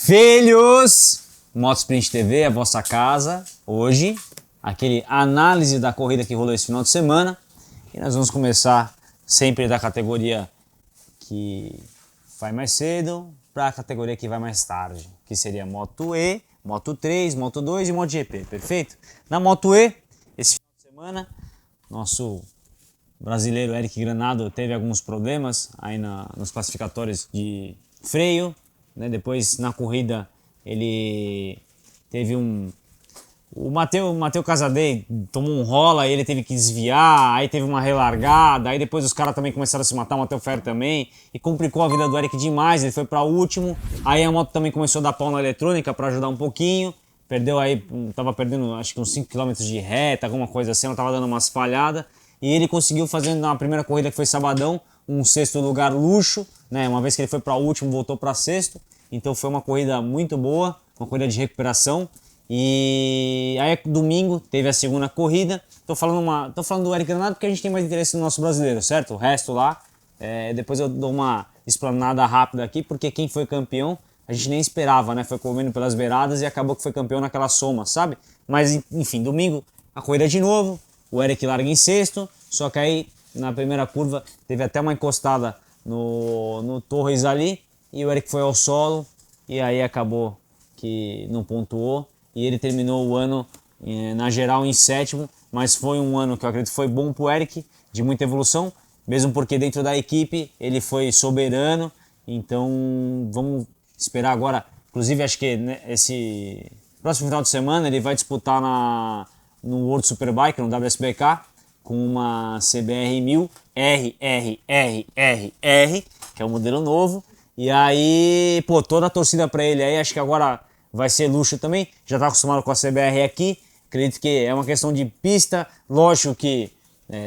Filhos, Motosprint TV, a vossa casa. Hoje, aquele análise da corrida que rolou esse final de semana. E nós vamos começar sempre da categoria que vai mais cedo para a categoria que vai mais tarde, que seria Moto E, Moto 3, Moto 2 e MotoGP, perfeito? Na Moto E, esse final de semana, nosso brasileiro Eric Granado teve alguns problemas aí nos classificatórios de freio, né? Depois na corrida ele teve o Matheus Casadei tomou um rola, ele teve que desviar, aí teve uma relargada, aí depois os caras também começaram a se matar, o Matheus Ferro também, e complicou a vida do Eric demais, ele foi para último, aí a moto também começou a dar pau na eletrônica para ajudar um pouquinho, perdeu aí, tava perdendo acho que uns 5 km de reta, alguma coisa assim, ela tava dando umas falhadas, e ele conseguiu fazer na primeira corrida que foi sabadão, um sexto lugar luxo, né? Uma vez que ele foi para último, voltou para sexto, então foi uma corrida muito boa, uma corrida de recuperação. E aí domingo teve a segunda corrida. Tô falando do Eric Granado porque a gente tem mais interesse no nosso brasileiro, certo? O resto lá, depois eu dou uma explanada rápida aqui, porque quem foi campeão a gente nem esperava, né? Foi comendo pelas beiradas e acabou que foi campeão naquela soma, sabe? Mas enfim, domingo a corrida de novo, o Eric larga em sexto, só que aí na primeira curva teve até uma encostada no Torres ali, e o Eric foi ao solo, e aí acabou que não pontuou. E ele terminou o ano na geral em sétimo, mas foi um ano que eu acredito foi bom para o Eric, de muita evolução, mesmo porque dentro da equipe ele foi soberano, então vamos esperar agora, inclusive acho que esse próximo final de semana ele vai disputar no World Superbike, no WSBK, com uma CBR 1000 RRRRR, que é o modelo novo, e aí, pô, toda a torcida para ele aí, acho que agora vai ser luxo também, já está acostumado com a CBR aqui, acredito que é uma questão de pista, lógico que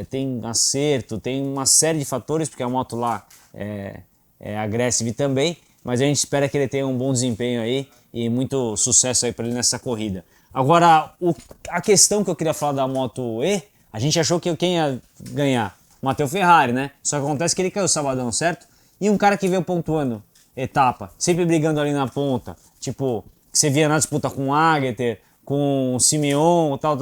tem acerto, tem uma série de fatores, porque a moto lá é agressiva também, mas a gente espera que ele tenha um bom desempenho aí e muito sucesso aí para ele nessa corrida. Agora, a questão que eu queria falar da Moto E, a gente achou que quem ia ganhar? O Matheus Ferrari, né? Só que acontece que ele caiu sabadão, certo? E um cara que veio pontuando etapa, sempre brigando ali na ponta, tipo, que você via na disputa com o Agueter, com o Simeon, tal,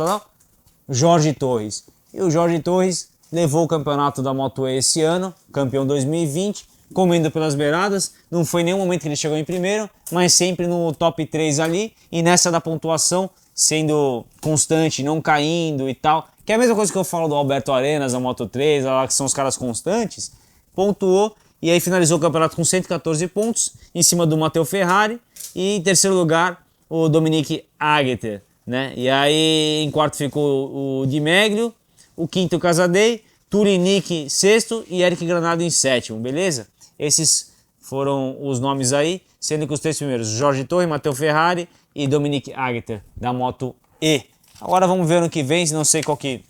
Jorge Torres. E o Jorge Torres levou o campeonato da Moto E esse ano, campeão 2020, comendo pelas beiradas, não foi nenhum momento que ele chegou em primeiro, mas sempre no top 3 ali, e nessa da pontuação, sendo constante, não caindo e tal, que é a mesma coisa que eu falo do Alberto Arenas, da Moto 3, lá que são os caras constantes, pontuou, e aí finalizou o campeonato com 114 pontos, em cima do Matheus Ferrari, e em terceiro lugar o Dominique Agueter, né? E aí em quarto ficou o Di Meglio, o quinto o Casadei, Turinic sexto e Eric Granado em sétimo, beleza? Esses foram os nomes aí, sendo que os três primeiros, Jorge Torres, Matheus Ferrari e Dominique Agueter, da Moto E. Agora vamos ver ano que vem, não sei qual que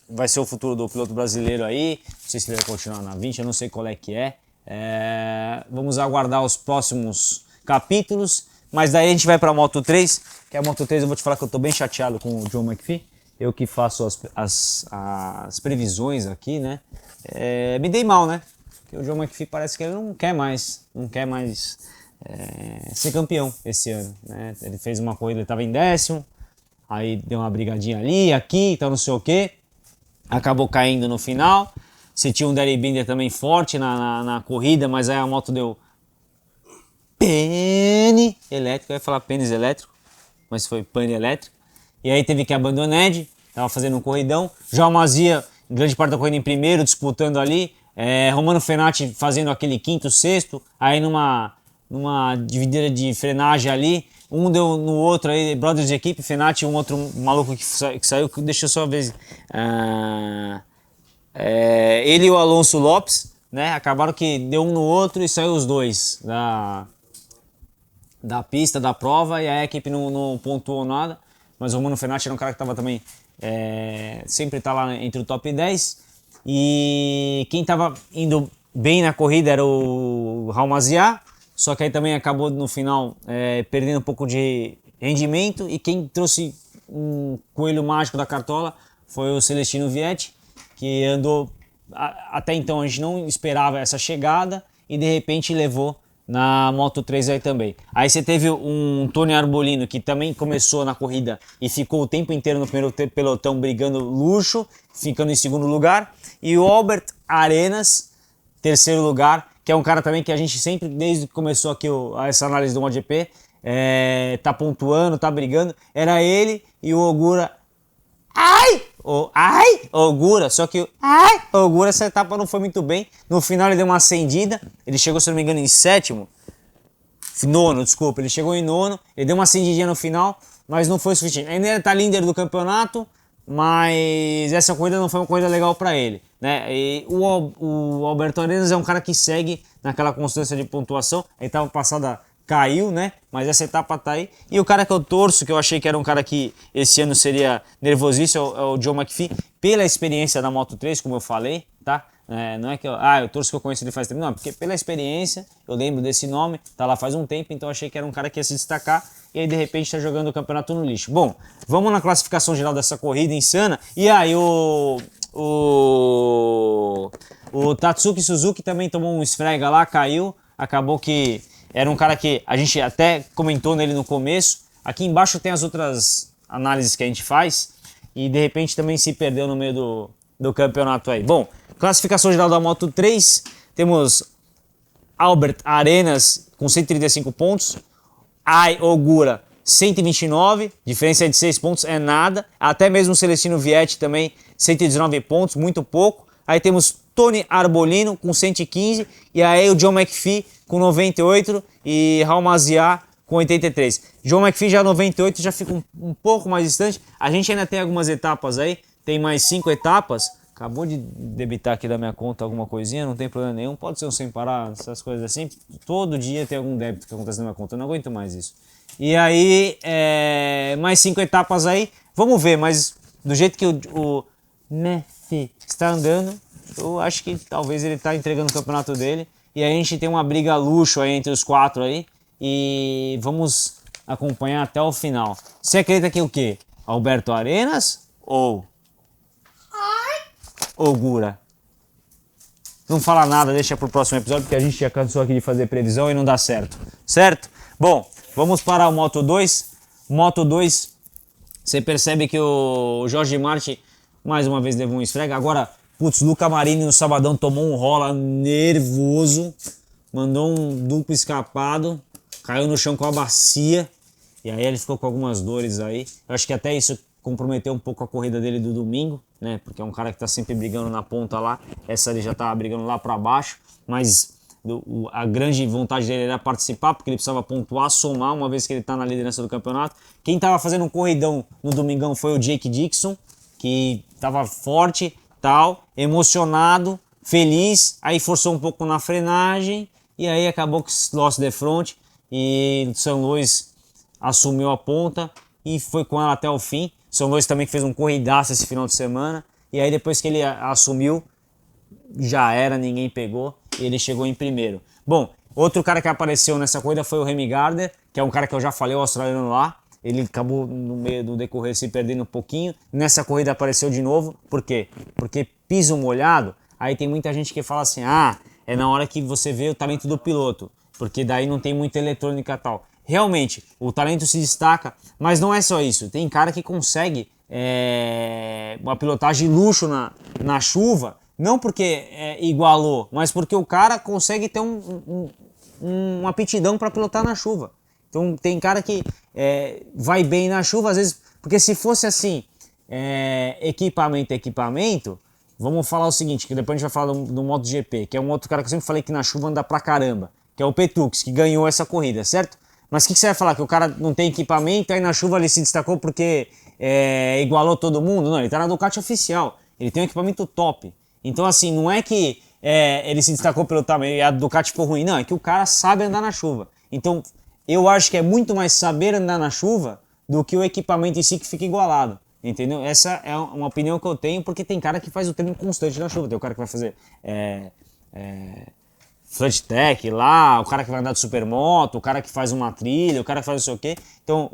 vai ser o futuro do piloto brasileiro aí, não sei se ele vai continuar na 20, eu não sei qual é que é. Vamos aguardar os próximos capítulos, mas daí a gente vai para a Moto 3, que a Moto 3 eu vou te falar que eu estou bem chateado com o John McPhee, eu que faço as previsões aqui, né? Me dei mal, né? Porque o John McPhee parece que ele não quer mais ser campeão esse ano, né? Ele fez uma corrida, ele estava em décimo, aí deu uma brigadinha ali, aqui, então não sei o que, acabou caindo no final. Você tinha um Derry Binder também forte na corrida, mas aí a moto deu pane elétrico, eu ia falar pênis elétrico, mas foi pane elétrico. E aí teve que abandonar, tava fazendo um corridão. João Mazia, grande parte da corrida em primeiro, disputando ali. Romano Fenati fazendo aquele quinto, sexto, aí numa dividida de frenagem ali. Um deu no outro aí, brothers de equipe, Fenati e um outro maluco que saiu, deixa eu só ver. Ele e o Alonso Lopes, né? Acabaram que deu um no outro e saiu os dois da pista, da prova, e a equipe não pontuou nada. Mas o Romano Fenati era um cara que estava também, sempre tá lá entre o top 10. E quem estava indo bem na corrida era o Raul Maziar, só que aí também acabou no final perdendo um pouco de rendimento. E quem trouxe um coelho mágico da cartola foi o Celestino Vietti, que andou, até então a gente não esperava essa chegada e de repente levou na Moto 3 aí também. Aí você teve um Tony Arbolino que também começou na corrida e ficou o tempo inteiro no primeiro pelotão brigando luxo, ficando em segundo lugar. E o Albert Arenas, terceiro lugar, que é um cara também que a gente sempre, desde que começou aqui essa análise do MotoGP, tá pontuando, tá brigando. Era ele e o Ogura. Ogura, só que Ogura essa etapa não foi muito bem. No final ele deu uma acendida, ele chegou, se não me engano, em sétimo. Nono, desculpa, ele chegou em nono, ele deu uma acendidinha no final, mas não foi o suficiente. Ainda tá líder do campeonato, mas essa corrida não foi uma corrida legal para ele, né? E o Alberto Arenas é um cara que segue naquela constância de pontuação. A etapa passada caiu, né? Mas essa etapa tá aí. E o cara que eu torço, que eu achei que era um cara que esse ano seria nervosíssimo, é o John McPhee, pela experiência da Moto 3, como eu falei, tá? Não é que eu torço que eu conheço ele faz tempo, não, porque pela experiência, eu lembro desse nome, tá lá faz um tempo, então eu achei que era um cara que ia se destacar, e aí de repente tá jogando o campeonato no lixo. Bom, vamos na classificação geral dessa corrida insana, e aí o Tatsuki Suzuki também tomou um esfrega lá, caiu, acabou que era um cara que a gente até comentou nele no começo. Aqui embaixo tem as outras análises que a gente faz, e de repente também se perdeu no meio do campeonato aí. Bom, classificação geral da Moto 3, temos Albert Arenas com 135 pontos, Ai Ogura 129, diferença de 6 pontos é nada, até mesmo o Celestino Vietti também 119 pontos, muito pouco. Aí temos Tony Arbolino com 115 e aí o John McPhee com 98 e Raul Maziar com 83. John McPhee já 98, já fica um pouco mais distante. A gente ainda tem algumas etapas aí, tem mais 5 etapas. Acabou de debitar aqui da minha conta alguma coisinha, não tem problema nenhum. Pode ser um sem parar, essas coisas assim. Todo dia tem algum débito que acontece na minha conta, eu não aguento mais isso. E aí, mais 5 etapas aí. Vamos ver, mas do jeito que o Messi está andando, eu acho que talvez ele está entregando o campeonato dele. E aí a gente tem uma briga luxo aí entre os 4 aí. E vamos acompanhar até o final. Você acredita que o quê? Alberto Arenas ou Ogura? Não fala nada, deixa pro próximo episódio, porque a gente já cansou aqui de fazer previsão e não dá certo. Certo? Bom, vamos para o Moto 2. Moto 2, você percebe que o Jorge Martin mais uma vez levou um esfrega. Agora, putz, Luca Marini no sabadão tomou um rola nervoso, mandou um duplo escapado, caiu no chão com a bacia, e aí ele ficou com algumas dores aí. Eu acho que até isso comprometeu um pouco a corrida dele do domingo, né? Porque é um cara que tá sempre brigando na ponta lá. Essa ele já tava brigando lá para baixo, mas a grande vontade dele era participar, porque ele precisava pontuar, somar, uma vez que ele tá na liderança do campeonato. Quem tava fazendo um corridão no domingão foi o Jake Dixon, que tava forte, tal, emocionado, feliz, aí forçou um pouco na frenagem, e aí acabou que lost the front, e São Luís assumiu a ponta e foi com ela até o fim. São Luís também fez um corridaço esse final de semana, e aí depois que ele assumiu, já era, ninguém pegou, e ele chegou em primeiro. Bom, outro cara que apareceu nessa corrida foi o Remy Gardner, que é um cara que eu já falei, o australiano lá. Ele acabou no meio do decorrer se perdendo um pouquinho. Nessa corrida apareceu de novo, por quê? Porque piso molhado, aí tem muita gente que fala assim, é na hora que você vê o talento do piloto, porque daí não tem muita eletrônica e tal. Realmente, o talento se destaca, mas não é só isso. Tem cara que consegue uma pilotagem luxo na chuva, não porque igualou, mas porque o cara consegue ter uma aptidão para pilotar na chuva. Então tem cara que vai bem na chuva, às vezes, porque se fosse assim, equipamento, vamos falar o seguinte, que depois a gente vai falar do MotoGP, que é um outro cara que eu sempre falei que na chuva anda pra caramba, que é o Petrux, que ganhou essa corrida, certo? Mas o que você vai falar? Que o cara não tem equipamento, aí na chuva ele se destacou porque igualou todo mundo? Não, ele tá na Ducati oficial, ele tem um equipamento top. Então assim, não é que ele se destacou pelo tamanho e a Ducati ficou ruim, não, é que o cara sabe andar na chuva. Então eu acho que é muito mais saber andar na chuva do que o equipamento em si que fica igualado. Entendeu? Essa é uma opinião que eu tenho, porque tem cara que faz o treino constante na chuva. Tem o cara que vai fazer flat tech lá, o cara que vai andar de supermoto, o cara que faz uma trilha, o cara que faz não sei o quê. Então,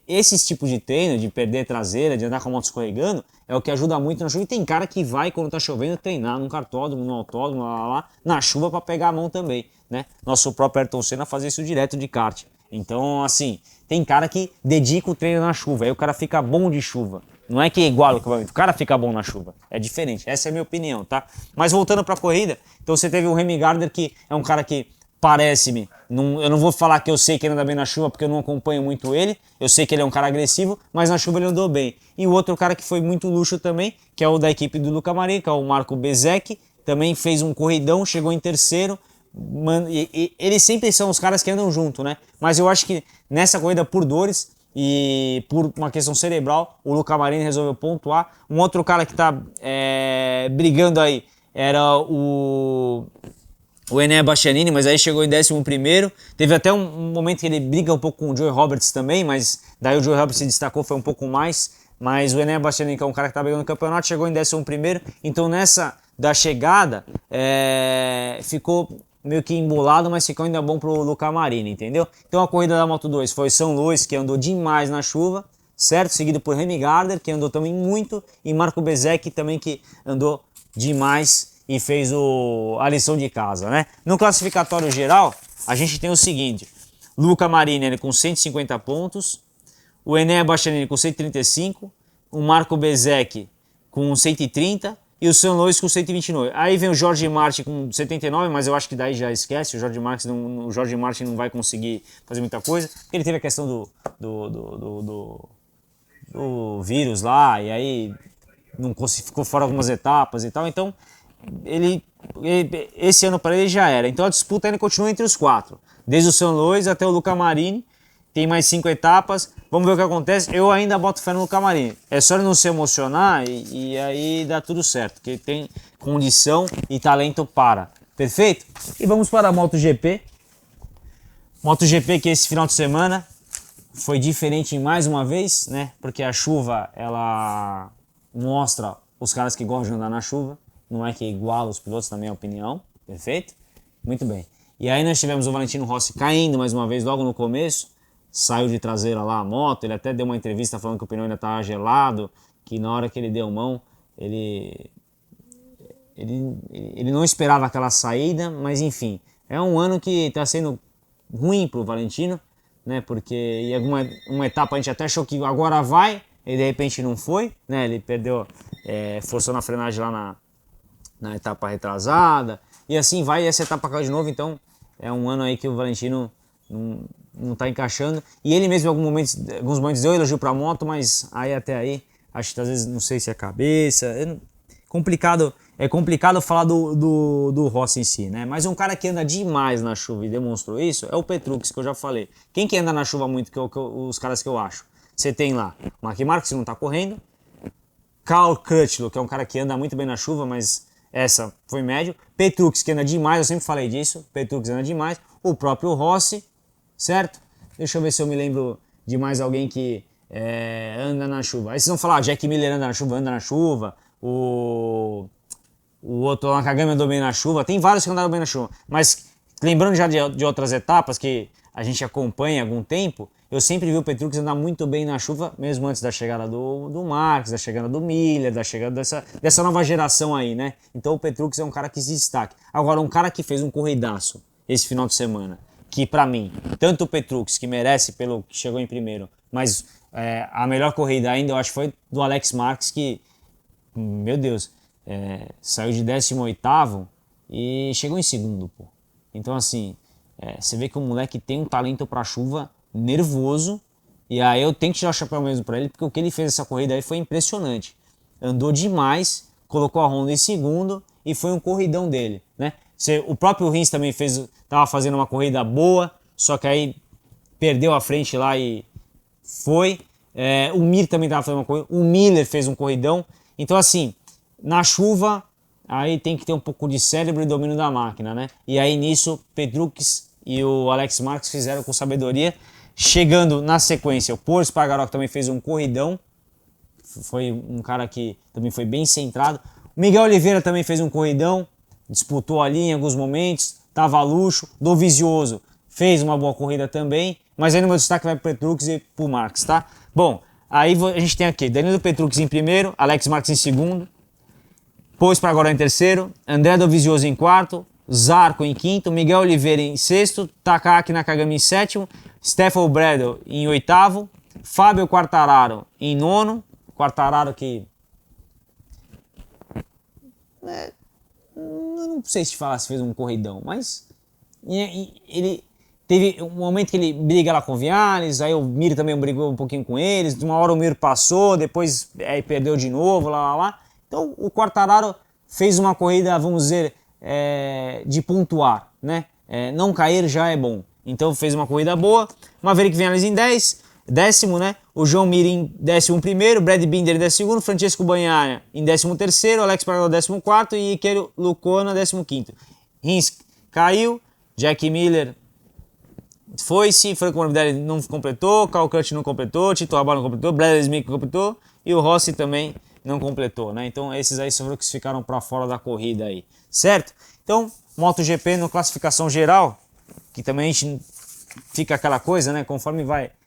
esses tipos de treino, de perder traseira, de andar com a moto escorregando, é o que ajuda muito na chuva. E tem cara que vai, quando tá chovendo, treinar num cartódromo, num autódromo, lá, na chuva para pegar a mão também. né? Nosso próprio Ayrton Senna fazia isso direto de kart. Então, assim, tem cara que dedica o treino na chuva, aí o cara fica bom de chuva. Não é que é igual o acampamento, o cara fica bom na chuva. É diferente, essa é a minha opinião, tá? Mas voltando pra corrida, então você teve o Remy Gardner, que é um cara que parece-me, eu não vou falar que eu sei que ele anda bem na chuva, porque eu não acompanho muito ele, eu sei que ele é um cara agressivo, mas na chuva ele andou bem. E o outro cara que foi muito luxo também, que é o da equipe do Luca Marini, que é o Marco Bezzecchi, também fez um corridão, chegou em terceiro. Eles sempre são os caras que andam junto, né? Mas eu acho que nessa corrida, por dores e por uma questão cerebral, o Luca Marini resolveu pontuar. Um outro cara que tá brigando aí era o Enea Bastianini, mas aí chegou em 11º. Teve até um momento que ele briga um pouco com o Joey Roberts também, mas daí o Joey Roberts se destacou, foi um pouco mais. Mas o Enea Bastianini, que é um cara que tá brigando no campeonato, chegou em 11º. Então nessa da chegada, ficou meio que embolado, mas ficou ainda bom pro Luca Marini, entendeu? Então a corrida da Moto2 foi São Luís, que andou demais na chuva, certo? Seguido por Remy Gardner, que andou também muito, e Marco Bezzecchi também, que andou demais e fez a lição de casa, né? No classificatório geral, a gente tem o seguinte: Luca Marini ele, com 150 pontos, o Enea Bastianini com 135, o Marco Bezzecchi com 130 e o São Luís com 129. Aí vem o Jorge Martin com 79, mas eu acho que daí já esquece, o Jorge Martin não vai conseguir fazer muita coisa, porque ele teve a questão do vírus lá, e aí não ficou fora algumas etapas e tal, então esse ano para ele já era. Então a disputa ainda continua entre os quatro, desde o São Luís até o Luca Marini. Tem mais 5 etapas, vamos ver o que acontece. Eu ainda boto fé no Luca Marini. É só ele não se emocionar e aí dá tudo certo, porque ele tem condição e talento para. Perfeito? E vamos para a MotoGP. MotoGP que esse final de semana foi diferente mais uma vez, né? Porque a chuva, ela mostra os caras que gostam de andar na chuva. Não é que iguala os pilotos, na minha opinião. Perfeito? Muito bem. E aí nós tivemos o Valentino Rossi caindo mais uma vez logo no começo. Saiu de traseira lá a moto, ele até deu uma entrevista falando que o pneu ainda estava gelado, que na hora que ele deu mão, ele não esperava aquela saída, mas enfim, é um ano que está sendo ruim para o Valentino, né? Porque em uma etapa a gente até achou que agora vai, e de repente não foi, né? Ele perdeu, forçou na frenagem lá na etapa retrasada, e assim vai, e essa etapa caiu de novo, então é um ano aí que o Valentino não está encaixando, e ele mesmo em alguns momentos deu elogio para a moto, mas aí até aí, acho que às vezes não sei se é cabeça, é complicado falar do Rossi em si, né? Mas um cara que anda demais na chuva e demonstrou isso é o Petrucci, que eu já falei. Quem que anda na chuva muito, os caras que eu acho? Você tem lá Mark Marques, que não está correndo, Cal Crutchlow, que é um cara que anda muito bem na chuva, mas essa foi médio, Petrucci, que anda demais, eu sempre falei disso, Petrucci anda demais, o próprio Rossi, certo? Deixa eu ver se eu me lembro de mais alguém que anda na chuva. Aí vocês vão falar, Jack Miller anda na chuva, o outro Nakagami andou bem na chuva, tem vários que andaram bem na chuva, mas lembrando já de outras etapas que a gente acompanha há algum tempo, eu sempre vi o Petrucci andar muito bem na chuva, mesmo antes da chegada do Marques, da chegada do Miller, da chegada dessa nova geração aí, né? Então o Petrucci é um cara que se destaca. Agora, um cara que fez um corridaço esse final de semana, que pra mim, tanto o Petrucci, que merece pelo que chegou em primeiro, mas a melhor corrida ainda eu acho foi do Alex Marques, que, meu Deus, saiu de 18º e chegou em segundo, pô. Então assim, você vê que o moleque tem um talento pra chuva nervoso, e aí eu tenho que tirar o chapéu mesmo pra ele, porque o que ele fez essa corrida aí foi impressionante. Andou demais, colocou a Honda em segundo e foi um corridão dele, né? O próprio Rins também estava fazendo uma corrida boa, só que aí perdeu a frente lá e foi. O Mir também estava fazendo uma corrida, o Miller fez um corridão. Então assim, na chuva, aí tem que ter um pouco de cérebro e domínio da máquina, né? E aí nisso, Petrucci e o Alex Marques fizeram com sabedoria. Chegando na sequência, o Pol Espargaró também fez um corridão, foi um cara que também foi bem centrado. O Miguel Oliveira também fez um corridão, disputou ali em alguns momentos, tava luxo. Dovizioso fez uma boa corrida também, mas aí no meu destaque vai pro Petrucci e pro Marques, tá? Bom, aí a gente tem aqui Danilo Petrucci em primeiro, Alex Marques em segundo, Pol Espargaró em terceiro, André Dovizioso em quarto, Zarco em quinto, Miguel Oliveira em sexto, Takaki Nakagami em sétimo, Stefan Bradl em oitavo, Fábio Quartararo em nono, Quartararo que... eu não sei se falar se fez um corridão, mas ele teve um momento que ele briga lá com o Viales, aí o Mir também brigou um pouquinho com eles, de uma hora o Mir passou, depois aí perdeu de novo, lá. Então o Quartararo fez uma corrida, vamos dizer, de pontuar, né? Não cair já é bom. Então fez uma corrida boa. Maverick Viales em décimo, né? O João Mir em 11º, Brad Binder em 12º, Francesco Bagnaia em 13º, Alex Pargaro 14º e Iker Lecuona 15º. Rins caiu, Jack Miller foi-se, Franco Morbidelli não completou, Cal Kurt não completou, Tito Rabat não completou, Bradley Smith não completou e o Rossi também não completou, né? Então esses aí foram os que ficaram para fora da corrida aí, certo? Então, MotoGP na classificação geral, que também a gente fica aquela coisa, né? Conforme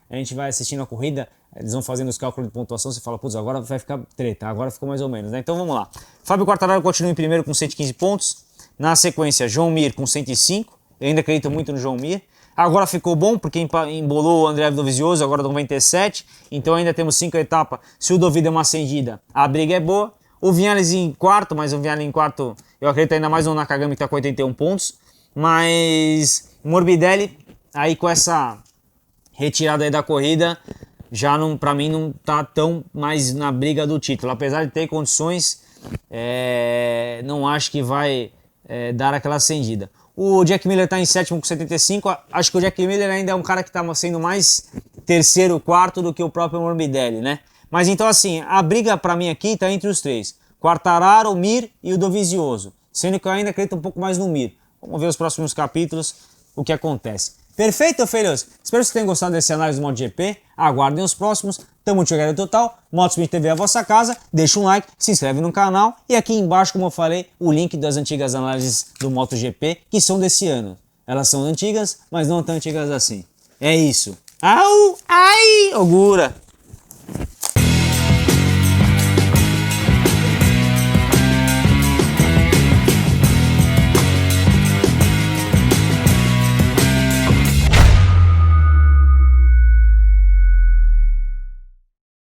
a gente vai assistindo a corrida, eles vão fazendo os cálculos de pontuação, você fala, putz, agora vai ficar treta, agora ficou mais ou menos, né? Então vamos lá. Fábio Quartararo continua em primeiro com 115 pontos, na sequência João Mir com 105, eu ainda acredito muito no João Mir. Agora ficou bom porque embolou o André Dovizioso, agora 97, então ainda temos 5 etapas. Se o Dovi der uma acendida, a briga é boa. O Viales em quarto, mas o Viales em quarto, eu acredito ainda mais no Nakagami que está com 81 pontos. Mas Morbidelli, aí com essa retirada aí da corrida, já não, para mim não está tão mais na briga do título. Apesar de ter condições, não acho que vai dar aquela acendida. O Jack Miller está em sétimo com 75. Acho que o Jack Miller ainda é um cara que está sendo mais terceiro, quarto do que o próprio Morbidelli, né? Mas então assim, a briga para mim aqui está entre os três. Quartararo, o Mir e o Dovizioso. Sendo que eu ainda acredito um pouco mais no Mir. Vamos ver os próximos capítulos, o que acontece. Perfeito, filhos? Espero que vocês tenham gostado desse análise do MotoGP. Aguardem os próximos. Tamo junto, total. MotoSpeed TV é a vossa casa. Deixa um like, se inscreve no canal. E aqui embaixo, como eu falei, o link das antigas análises do MotoGP, que são desse ano. Elas são antigas, mas não tão antigas assim. É isso. Au! Ai! Ogura!